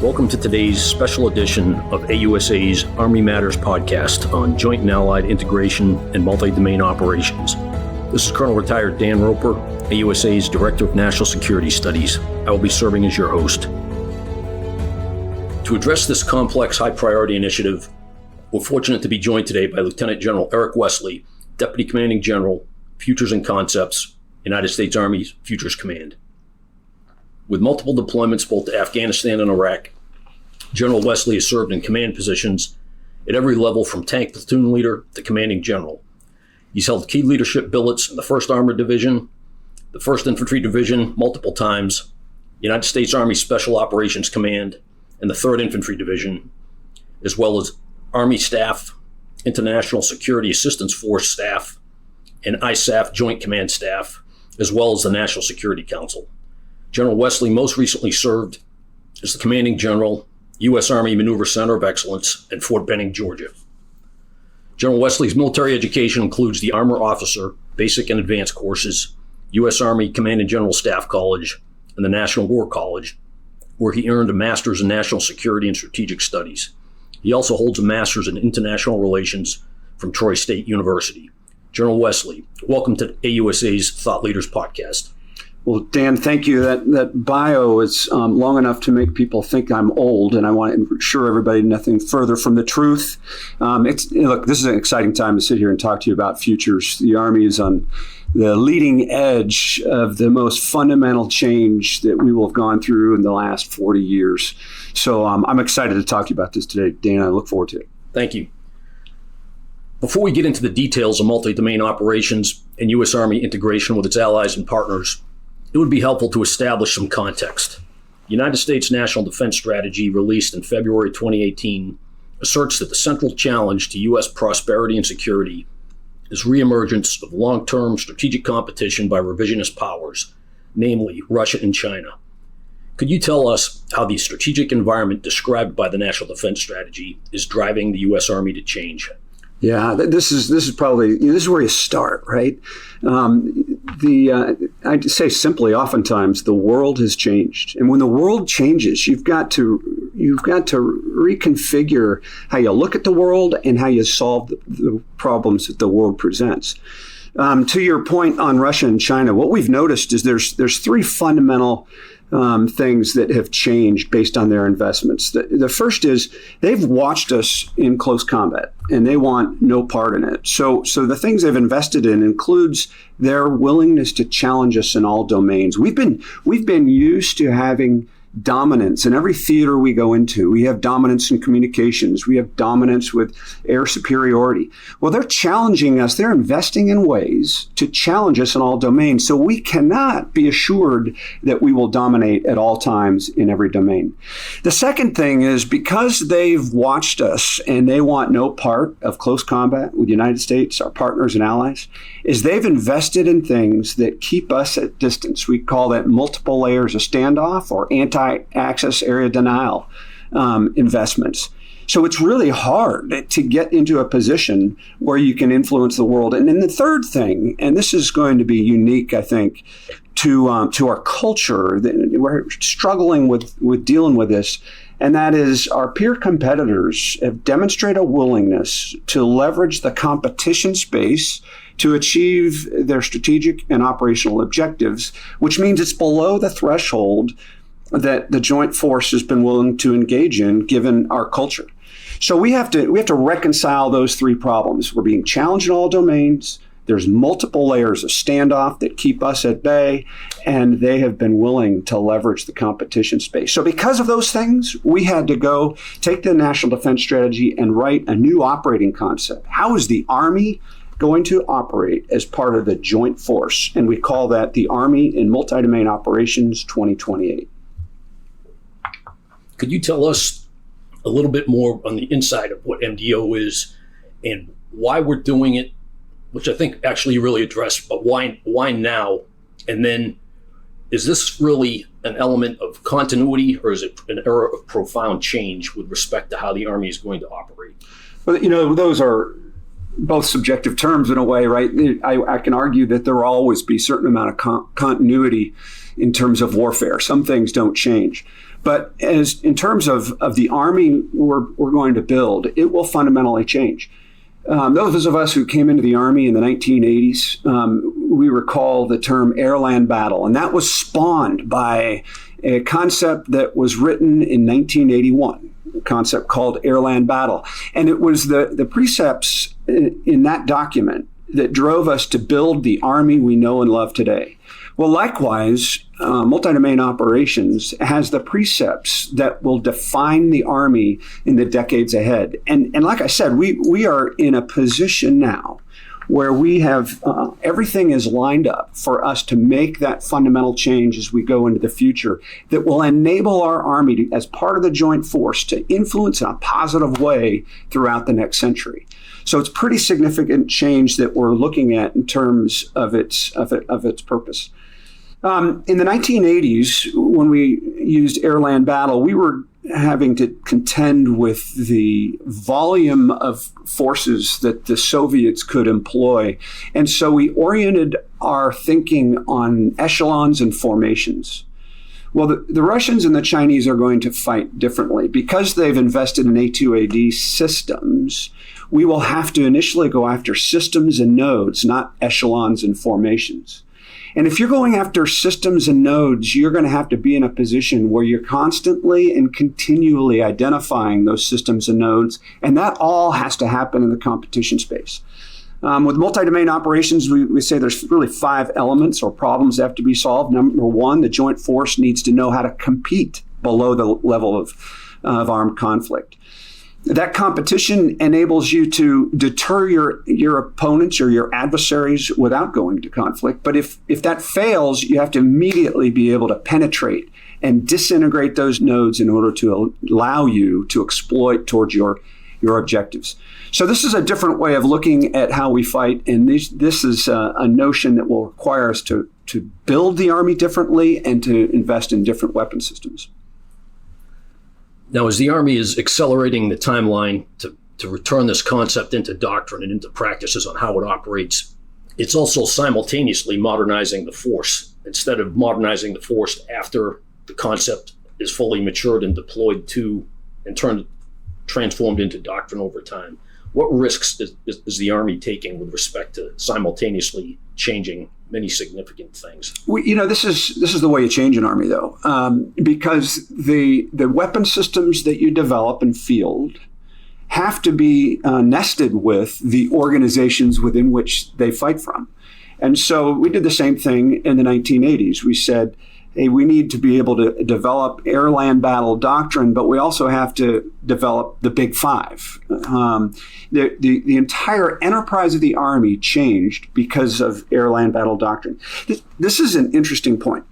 Welcome to today's special edition of AUSA's Army Matters podcast on joint and allied integration and multi-domain operations. This is Colonel Retired Dan Roper, AUSA's Director of National Security Studies. I will be serving as your host. To address this complex, high-priority initiative, we're fortunate to be joined today by Lieutenant General Eric Wesley, Deputy Commanding General, Futures and Concepts, United States Army Futures Command. With multiple deployments both to Afghanistan and Iraq, General Wesley has served in command positions at every level from tank platoon leader to commanding general. He's held key leadership billets in the 1st Armored Division, the 1st Infantry Division multiple times, United States Army Special Operations Command, and the 3rd Infantry Division, as well as Army Staff, International Security Assistance Force staff, and ISAF Joint Command staff, as well as the National Security Council. General Wesley most recently served as the Commanding General, U.S. Army Maneuver Center of Excellence at Fort Benning, Georgia. General Wesley's military education includes the Armor Officer, Basic and Advanced courses, U.S. Army Command and General Staff College, and the National War College, where he earned a Master's in National Security and Strategic Studies. He also holds a Master's in International Relations from Troy State University. General Wesley, welcome to AUSA's Thought Leaders Podcast. Well, Dan, thank you. That bio is long enough to make people think I'm old, and I want to ensure everybody nothing further from the truth. Look, this is an exciting time to sit here and talk to you about futures. The Army is on the leading edge of the most fundamental change that we will have gone through in the last 40 years. So I'm excited to talk to you about this today, Dan. I look forward to it. Thank you. Before we get into the details of multi-domain operations and U.S. Army integration with its allies and partners, it would be helpful to establish some context. The United States National Defense Strategy, released in February 2018, asserts that the central challenge to U.S. prosperity and security is re-emergence of long-term strategic competition by revisionist powers, namely Russia and China. Could you tell us how the strategic environment described by the National Defense Strategy is driving the U.S. Army to change? Yeah, this is probably, this is where you start, right? I'd say simply, oftentimes the world has changed, and when the world changes, you've got to reconfigure how you look at the world and how you solve the problems that the world presents. To your point on Russia and China, what we've noticed is there's three fundamental things that have changed based on their investments. The first is they've watched us in close combat and they want no part in it. So the things they've invested in includes their willingness to challenge us in all domains. We've been used to having dominance in every theater we go into. We have dominance in communications. We have dominance with air superiority. Well, they're challenging us. They're investing in ways to challenge us in all domains. So we cannot be assured that we will dominate at all times in every domain. The second thing is because they've watched us and they want no part of close combat with the United States, our partners and allies, is they've invested in things that keep us at distance. We call that multiple layers of standoff or anti-access area denial investments. So it's really hard to get into a position where you can influence the world. And then the third thing, and this is going to be unique, I think, to our culture, we're struggling with dealing with this, and that is our peer competitors have demonstrated a willingness to leverage the competition space to achieve their strategic and operational objectives, which means it's below the threshold that the joint force has been willing to engage in given our culture. So we have to reconcile those three problems. We're being challenged in all domains. There's multiple layers of standoff that keep us at bay, and they have been willing to leverage the competition space. So because of those things, we had to go take the National Defense Strategy and write a new operating concept. How is the Army going to operate as part of the joint force? And we call that the Army in Multi-Domain Operations 2028. Could you tell us a little bit more on the inside of what MDO is and why we're doing it, which I think actually you really addressed, but why now? And then is this really an element of continuity, or is it an era of profound change with respect to how the Army is going to operate? Well, those are both subjective terms in a way, right? I can argue that there will always be a certain amount of continuity in terms of warfare. Some things don't change. But as in terms of the Army we're going to build, it will fundamentally change. Those of us who came into the Army in the 1980s, we recall the term air-land battle, and that was spawned by a concept that was written in 1981, a concept called air-land battle. And it was the precepts in that document that drove us to build the Army we know and love today. Well, likewise, multi-domain operations has the precepts that will define the Army in the decades ahead. And like I said, we are in a position now where we have everything is lined up for us to make that fundamental change as we go into the future that will enable our Army to, as part of the joint force, to influence in a positive way throughout the next century. So it's pretty significant change that we're looking at in terms of its purpose. In the 1980s, when we used air-land battle, we were having to contend with the volume of forces that the Soviets could employ. And so we oriented our thinking on echelons and formations. Well, the Russians and the Chinese are going to fight differently. Because they've invested in A2AD systems, we will have to initially go after systems and nodes, not echelons and formations. And if you're going after systems and nodes, you're going to have to be in a position where you're constantly and continually identifying those systems and nodes. And that all has to happen in the competition space. With multi-domain operations, we say there's really 5 elements or problems that have to be solved. Number 1, the joint force needs to know how to compete below the level of armed conflict. That competition enables you to deter your opponents or your adversaries without going to conflict. But if that fails, you have to immediately be able to penetrate and disintegrate those nodes in order to allow you to exploit towards your objectives. So this is a different way of looking at how we fight, and this is a notion that will require us to build the Army differently and to invest in different weapon systems. Now, as the Army is accelerating the timeline to return this concept into doctrine and into practices on how it operates, it's also simultaneously modernizing the force. Instead of modernizing the force after the concept is fully matured and deployed to and transformed into doctrine over time, what risks is the Army taking with respect to simultaneously changing many significant things? This is the way you change an Army, though, because the weapon systems that you develop and field have to be nested with the organizations within which they fight from. And so we did the same thing in the 1980s. We said, hey, we need to be able to develop air-land battle doctrine, but we also have to develop the Big Five. The entire enterprise of the Army changed because of air-land battle doctrine. This is an interesting point.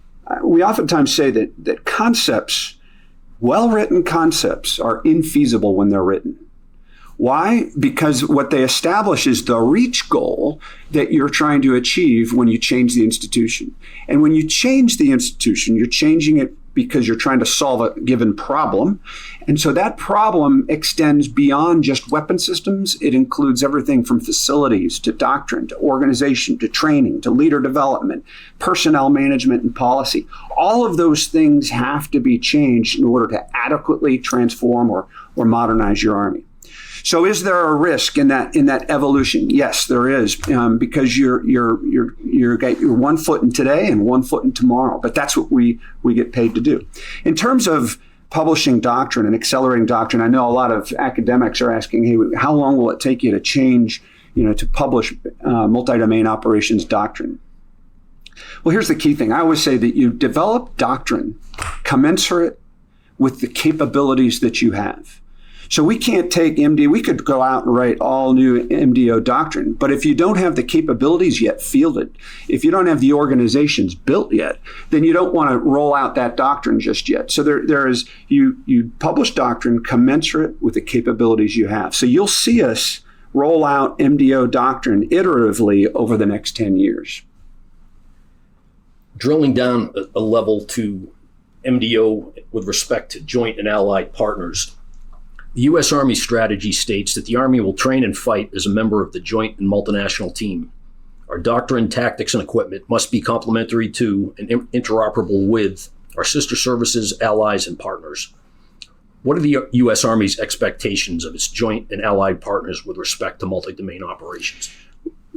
We oftentimes say that concepts, well-written concepts, are infeasible when they're written. Why? Because what they establish is the reach goal that you're trying to achieve when you change the institution. And when you change the institution, you're changing it because you're trying to solve a given problem. And so that problem extends beyond just weapon systems. It includes everything from facilities to doctrine to organization to training to leader development, personnel management, and policy. All of those things have to be changed in order to adequately transform or modernize your Army. So is there a risk in that evolution? Yes, there is, because you're 1 foot in today and 1 foot in tomorrow. But that's what we get paid to do. In terms of publishing doctrine and accelerating doctrine, I know a lot of academics are asking, hey, how long will it take you to change, to publish multi-domain operations doctrine? Well, here's the key thing. I always say that you develop doctrine commensurate with the capabilities that you have. So we can't take MD, we could go out and write all new MDO doctrine, but if you don't have the capabilities yet fielded, if you don't have the organizations built yet, then you don't want to roll out that doctrine just yet. So there is, you publish doctrine commensurate with the capabilities you have. So you'll see us roll out MDO doctrine iteratively over the next 10 years. Drilling down a level to MDO with respect to joint and allied partners, the U.S. Army strategy states that the Army will train and fight as a member of the joint and multinational team. Our doctrine, tactics, and equipment must be complementary to and interoperable with our sister services, allies, and partners. What are the U.S. Army's expectations of its joint and allied partners with respect to multi-domain operations?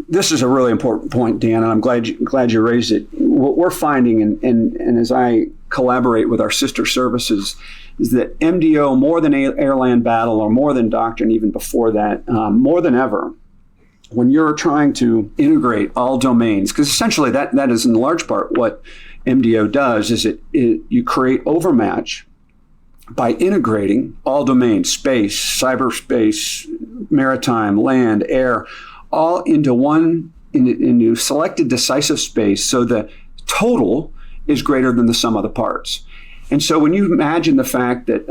This is a really important point, Dan, and I'm glad you raised it. What we're finding, and as I collaborate with our sister services, is that MDO, more than air-land battle or more than doctrine, even before that, more than ever, when you're trying to integrate all domains, because essentially that is in large part what MDO does, is you create overmatch by integrating all domains, space, cyberspace, maritime, land, air, all into into selected decisive space, so the total is greater than the sum of the parts. And so when you imagine the fact that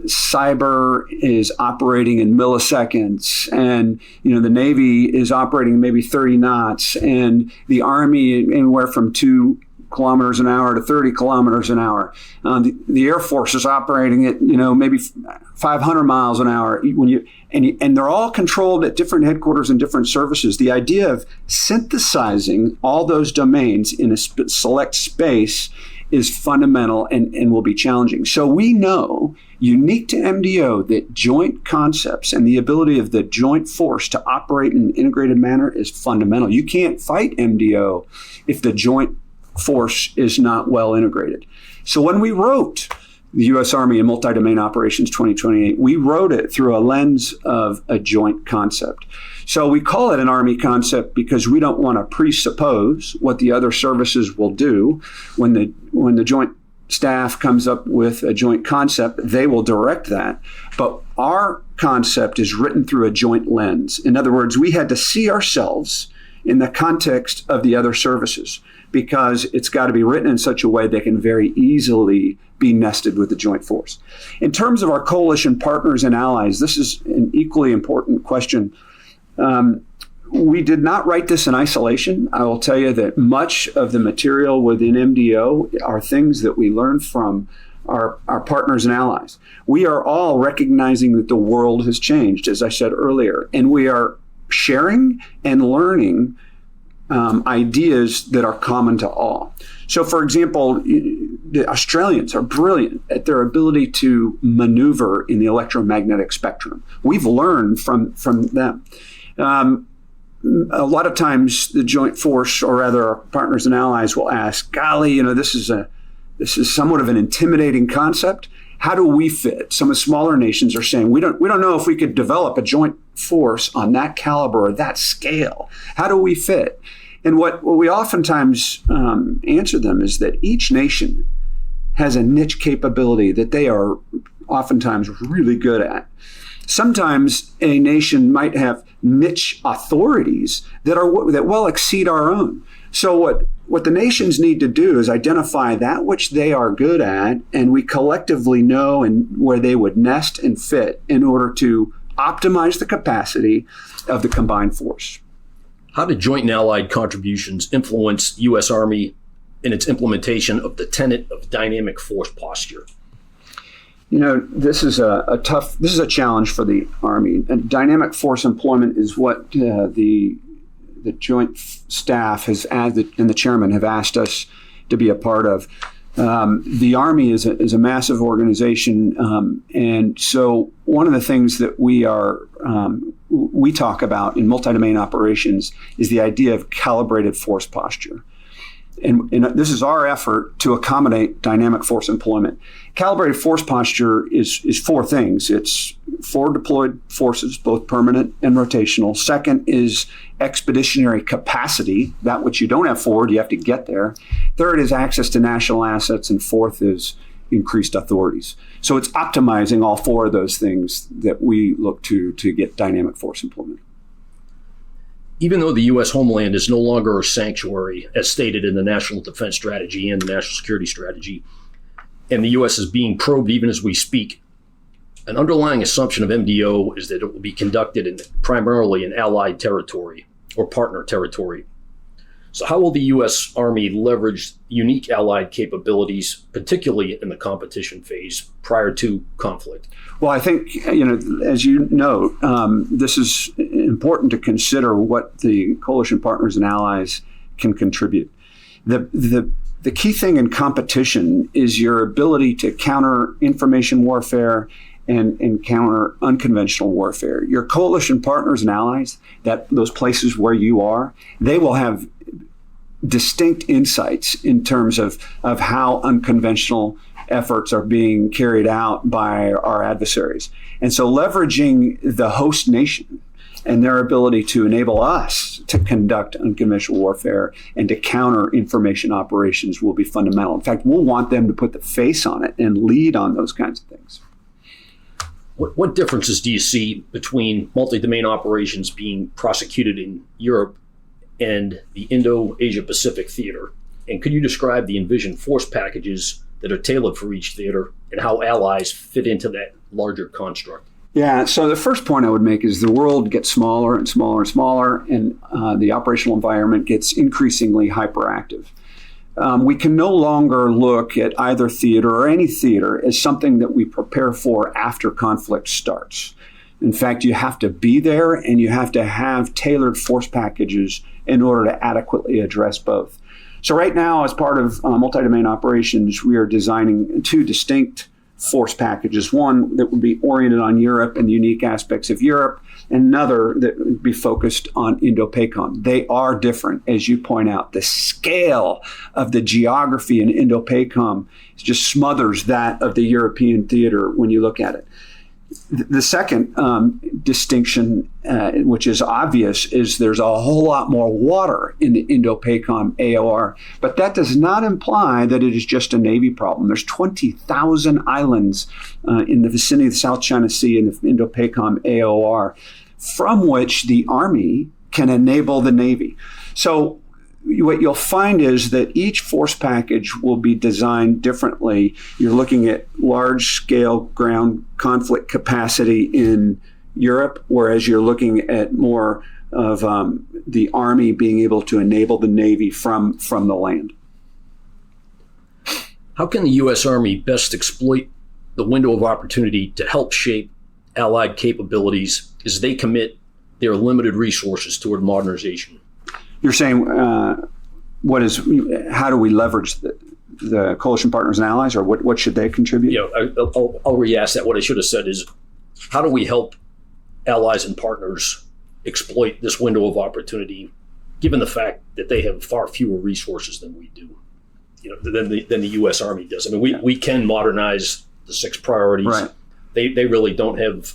cyber is operating in milliseconds, and the Navy is operating maybe 30 knots, and the Army anywhere from 2 kilometers an hour to 30 kilometers an hour, the Air Force is operating at maybe 500 miles an hour. And they're all controlled at different headquarters and different services. The idea of synthesizing all those domains in a select space is fundamental and will be challenging. So we know, unique to MDO, that joint concepts and the ability of the joint force to operate in an integrated manner is fundamental. You can't fight MDO if the joint force is not well integrated. So when we wrote the U.S. Army and Multi-Domain Operations 2028, we wrote it through a lens of a joint concept. So we call it an Army concept because we don't want to presuppose what the other services will do. When the joint staff comes up with a joint concept, they will direct that. But our concept is written through a joint lens. In other words, we had to see ourselves in the context of the other services, because it's got to be written in such a way they can very easily be nested with the joint force. In terms of our coalition partners and allies, this is an equally important question. We did not write this in isolation. I will tell you that much of the material within MDO are things that we learned from our partners and allies. We are all recognizing that the world has changed, as I said earlier, and we are sharing and learning ideas that are common to all. So, for example, the Australians are brilliant at their ability to maneuver in the electromagnetic spectrum. We've learned from them. A lot of times the joint force, or rather our partners and allies, will ask, golly, this is somewhat of an intimidating concept. How do we fit? Some of the smaller nations are saying, we don't know if we could develop a joint force on that caliber or that scale. How do we fit? And what we oftentimes answer them is that each nation has a niche capability that they are oftentimes really good at. Sometimes a nation might have niche authorities that well exceed our own. So what the nations need to do is identify that which they are good at, and we collectively know and where they would nest and fit in order to optimize the capacity of the combined force. How did joint and allied contributions influence U.S. Army in its implementation of the tenet of dynamic force posture? This is a challenge for the Army. And dynamic force employment is what the Joint Staff and the chairman have asked us to be a part of. The Army is a massive organization, and so one of the things that we talk about in multi-domain operations is the idea of calibrated force posture. And this is our effort to accommodate dynamic force employment. Calibrated force posture is 4 things. It's forward deployed forces, both permanent and rotational. Second is expeditionary capacity, that which you don't have forward, you have to get there. Third is access to national assets. And fourth is increased authorities. So it's optimizing all 4 of those things that we look to get dynamic force employment. Even though the U.S. homeland is no longer a sanctuary, as stated in the National Defense Strategy and the National Security Strategy, and the U.S. is being probed even as we speak, an underlying assumption of MDO is that it will be conducted primarily in allied territory or partner territory. So how will the U.S. Army leverage unique allied capabilities, particularly in the competition phase prior to conflict? Well, I think, as you know, this is important to consider what the coalition partners and allies can contribute. The key thing in competition is your ability to counter information warfare and counter unconventional warfare. Your coalition partners and allies, those places where you are, they will have distinct insights in terms of how unconventional efforts are being carried out by our adversaries. And so leveraging the host nation and their ability to enable us to conduct unconventional warfare and to counter information operations will be fundamental. In fact, we'll want them to put the face on it and lead on those kinds of things. What differences do you see between multi-domain operations being prosecuted in Europe and the Indo-Asia-Pacific theater? And could you describe the envisioned force packages that are tailored for each theater and how allies fit into that larger construct? Yeah, so the first point I would make is the world gets smaller and smaller and smaller, and the operational environment gets increasingly hyperactive. We can no longer look at either theater or any theater as something that we prepare for after conflict starts. In fact, you have to be there and you have to have tailored force packages in order to adequately address both. So right now, as part of multi-domain operations, we are designing two distinct force packages. One that would be oriented on Europe and the unique aspects of Europe, and another that would be focused on Indo-PACOM. They are different, as you point out. The scale of the geography in Indo-PACOM just smothers that of the European theater when you look at it. The second distinction, which is obvious, is there's a whole lot more water in the Indo-PACOM AOR, but that does not imply that it is just a Navy problem. There's 20,000 islands in the vicinity of the South China Sea in the Indo-PACOM AOR, from which the Army can enable the Navy. So what you'll find is that each force package will be designed differently. You're looking at large-scale ground conflict capacity in Europe, whereas you're looking at more of the Army being able to enable the Navy from the land. How can the U.S. Army best exploit the window of opportunity to help shape Allied capabilities as they commit their limited resources toward modernization? You're saying how do we leverage the coalition partners and allies, or what should they contribute? I'll re-ask that. What I should have said is, how do we help allies and partners exploit this window of opportunity, given the fact that they have far fewer resources than we do, than the U.S. Army does? I mean, we can modernize the 6 priorities. Right. They really don't have.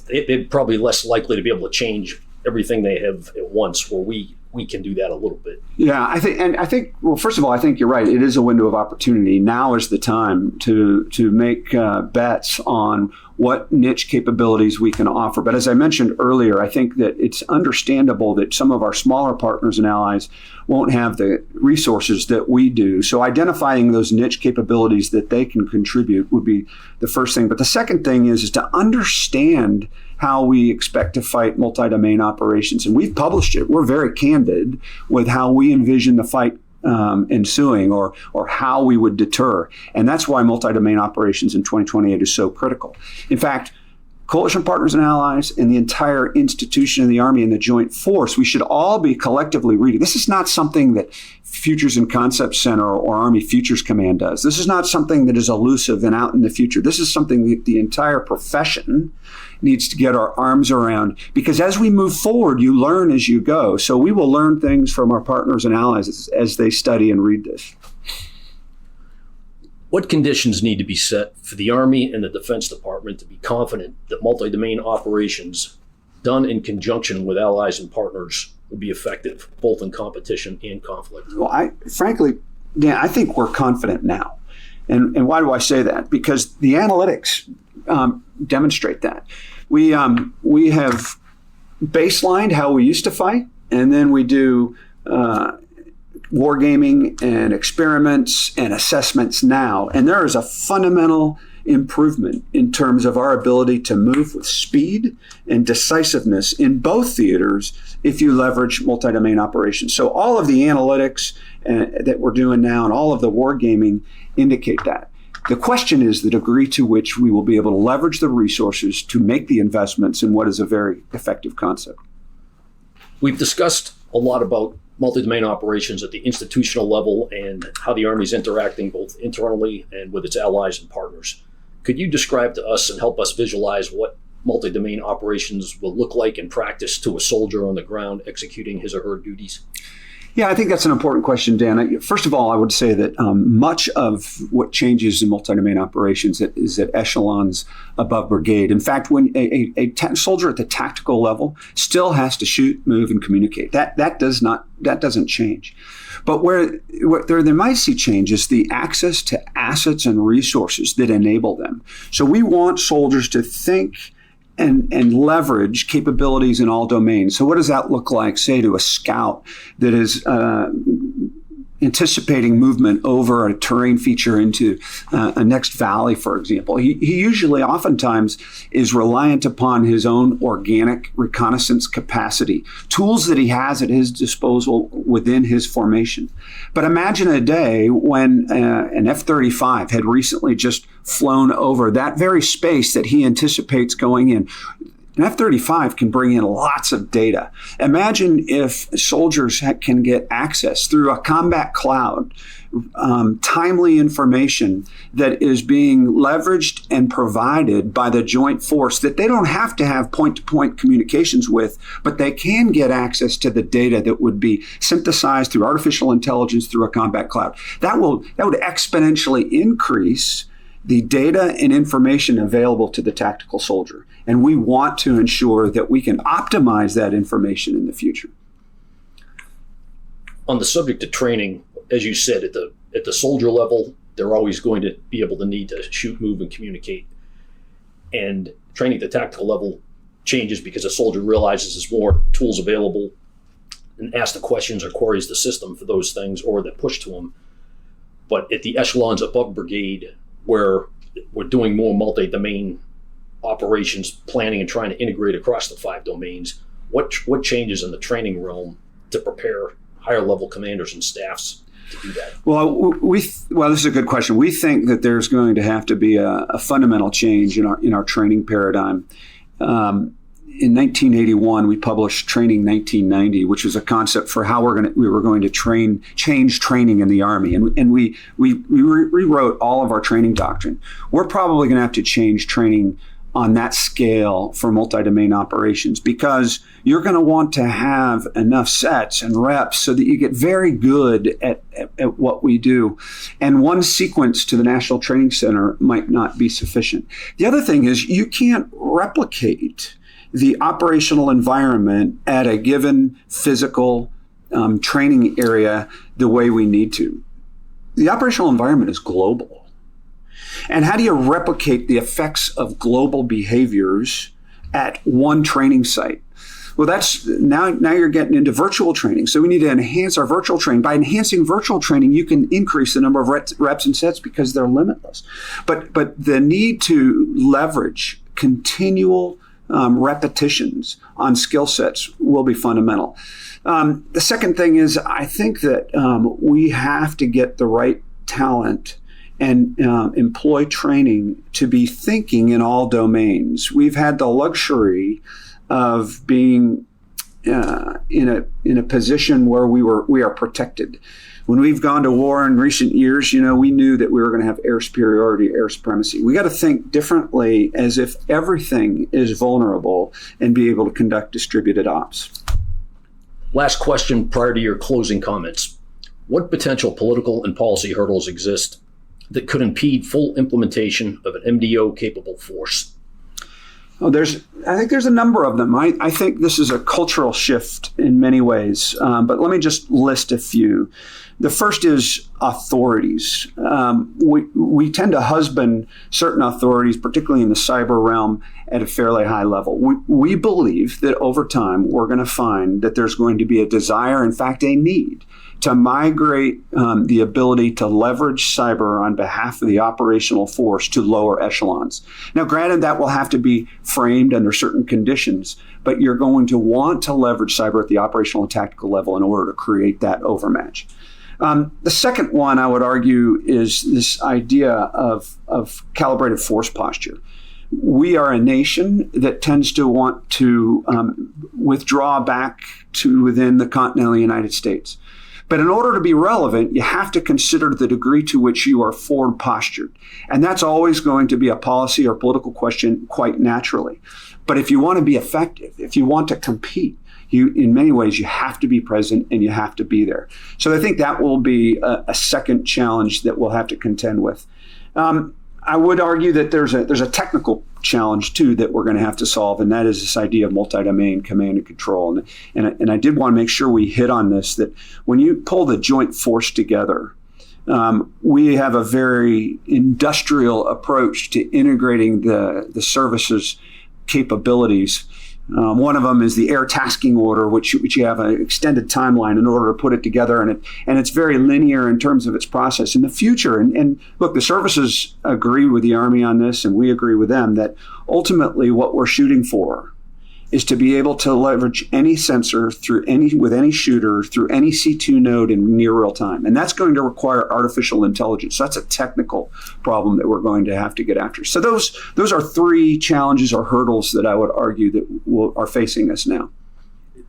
They're probably less likely to be able to change everything they have at once, where we can do that a little bit. Yeah, I think. Well, first of all, I think you're right. It is a window of opportunity. Now is the time to make bets on what niche capabilities we can offer. But as I mentioned earlier, I think that it's understandable that some of our smaller partners and allies won't have the resources that we do. So identifying those niche capabilities that they can contribute would be the first thing. But the second thing is to understand how we expect to fight multi-domain operations. And we've published it. We're very candid with how we envision the fight ensuing, or how we would deter. And that's why multi-domain operations in 2028 is so critical. In fact, coalition partners and allies and the entire institution of the Army and the Joint Force, we should all be collectively reading. This is not something that Futures and Concept Center or Army Futures Command does. This is not something that is elusive and out in the future. This is something that the entire profession needs to get our arms around, because as we move forward, you learn as you go. So we will learn things from our partners and allies as they study and read this. What conditions need to be set for the Army and the Defense Department to be confident that multi-domain operations done in conjunction with allies and partners will be effective, both in competition and conflict? Well, frankly, Dan, I think we're confident now. And why do I say that? Because the analytics demonstrate that. We have baselined how we used to fight, and then we do wargaming and experiments and assessments now. And there is a fundamental improvement in terms of our ability to move with speed and decisiveness in both theaters if you leverage multi-domain operations. So all of the analytics that we're doing now and all of the wargaming indicate that. The question is the degree to which we will be able to leverage the resources to make the investments in what is a very effective concept. We've discussed a lot about multi-domain operations at the institutional level and how the Army is interacting both internally and with its allies and partners. Could you describe to us and help us visualize what multi-domain operations will look like in practice to a soldier on the ground executing his or her duties? Yeah, I think that's an important question, Dan. First of all, I would say that much of what changes in multi-domain operations is at echelons above brigade. In fact, when a soldier at the tactical level still has to shoot, move, and communicate, that doesn't change. But where they might see change is the access to assets and resources that enable them. So we want soldiers to think and leverage capabilities in all domains. So what does that look like, say, to a scout that is anticipating movement over a terrain feature into a next valley, for example? He usually, oftentimes, is reliant upon his own organic reconnaissance capacity, tools that he has at his disposal within his formation. But imagine a day when an F-35 had recently just flown over that very space that he anticipates going in. An F-35 can bring in lots of data. Imagine if soldiers can get access through a combat cloud, timely information that is being leveraged and provided by the joint force that they don't have to have point-to-point communications with, but they can get access to the data that would be synthesized through artificial intelligence through a combat cloud. That would exponentially increase the data and information available to the tactical soldier. And we want to ensure that we can optimize that information in the future. On the subject of training, as you said, at the soldier level, they're always going to be able to need to shoot, move, and communicate. And training at the tactical level changes because a soldier realizes there's more tools available and asks the questions or queries the system for those things or that push to them. But at the echelons above brigade, where we're doing more multi-domain operations planning and trying to integrate across the 5 domains, what changes in the training realm to prepare higher level commanders and staffs to do that? Well, this is a good question. We think that there's going to have to be a fundamental change in our training paradigm. In 1981, we published Training 1990, which was a concept for how we were going to change training in the Army, and we rewrote all of our training doctrine. We're probably going to have to change training on that scale for multi-domain operations because you're going to want to have enough sets and reps so that you get very good at what we do. And one sequence to the National Training Center might not be sufficient. The other thing is you can't replicate the operational environment at a given physical training area the way we need to. The operational environment is global. And how do you replicate the effects of global behaviors at one training site? Well, that's now you're getting into virtual training. So we need to enhance our virtual training. By enhancing virtual training, you can increase the number of reps and sets because they're limitless. But the need to leverage continual repetitions on skill sets will be fundamental. The second thing is I think that we have to get the right talent and employ training to be thinking in all domains. We've had the luxury of being in a position where we are protected. When we've gone to war in recent years, we knew that we were going to have air superiority, air supremacy. We got to think differently as if everything is vulnerable and be able to conduct distributed ops. Last question prior to your closing comments. What potential political and policy hurdles exist that could impede full implementation of an MDO-capable force? Oh, there's I think there's a number of them. I think this is a cultural shift in many ways, but let me just list a few. The first is authorities. We tend to husband certain authorities, particularly in the cyber realm, at a fairly high level. We believe that over time, we're going to find that there's going to be a desire, in fact, a need, to migrate the ability to leverage cyber on behalf of the operational force to lower echelons. Now, granted, that will have to be framed under certain conditions, but you're going to want to leverage cyber at the operational and tactical level in order to create that overmatch. The second one, I would argue, is this idea of calibrated force posture. We are a nation that tends to want to withdraw back to within the continental United States. But in order to be relevant, you have to consider the degree to which you are forward postured. And that's always going to be a policy or political question quite naturally. But if you want to be effective, if you want to compete, in many ways, you have to be present and you have to be there. So I think that will be a second challenge that we'll have to contend with. I would argue that there's a technical challenge too that we're going to have to solve, and that is this idea of multi-domain command and control. And I did want to make sure we hit on this, that when you pull the joint force together, we have a very industrial approach to integrating the services capabilities. One of them is the air tasking order, which you have an extended timeline in order to put it together, and it's very linear in terms of its process. In the future, and look, the services agree with the Army on this, and we agree with them, that ultimately what we're shooting for is to be able to leverage any sensor with any shooter through any C2 node in near real time. And that's going to require artificial intelligence. So that's a technical problem that we're going to have to get after. So those are three challenges or hurdles that I would argue that are facing us now.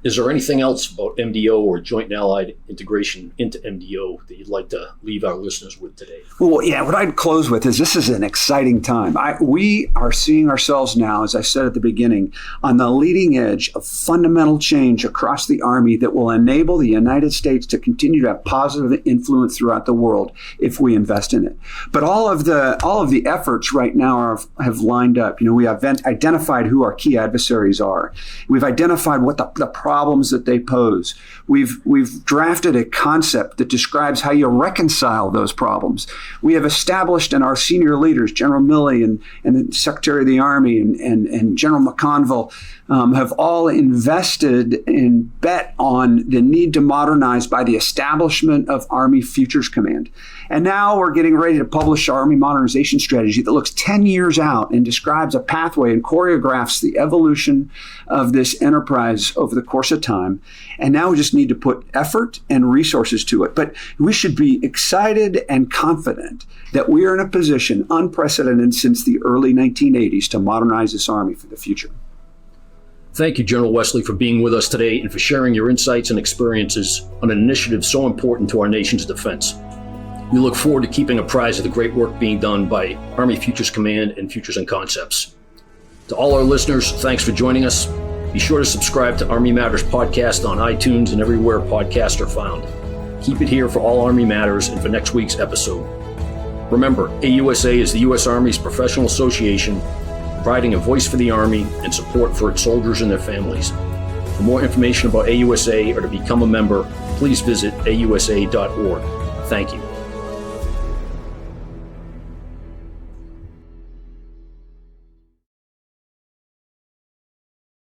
Is there anything else about MDO or joint and allied integration into MDO that you'd like to leave our listeners with today? Well, yeah, what I'd close with is this is an exciting time. We are seeing ourselves now, as I said at the beginning, on the leading edge of fundamental change across the Army that will enable the United States to continue to have positive influence throughout the world if we invest in it. But all of the efforts right now have lined up. We have identified who our key adversaries are. We've identified what the problems that they pose. We've drafted a concept that describes how you reconcile those problems. We have established, and our senior leaders, General Milley and the Secretary of the Army and General McConville, have all invested and bet on the need to modernize by the establishment of Army Futures Command. And now we're getting ready to publish our Army modernization strategy that looks 10 years out and describes a pathway and choreographs the evolution of this enterprise over the course of time. And now we just need to put effort and resources to it. But we should be excited and confident that we are in a position unprecedented since the early 1980s to modernize this Army for the future. Thank you, General Wesley, for being with us today and for sharing your insights and experiences on an initiative so important to our nation's defense. We look forward to keeping apprised of the great work being done by Army Futures Command and Futures and Concepts. To all our listeners, thanks for joining us. Be sure to subscribe to Army Matters podcast on iTunes and everywhere podcasts are found. Keep it here for all Army Matters and for next week's episode. Remember, AUSA is the U.S. Army's professional association, providing a voice for the Army and support for its soldiers and their families. For more information about AUSA or to become a member, please visit ausa.org. Thank you.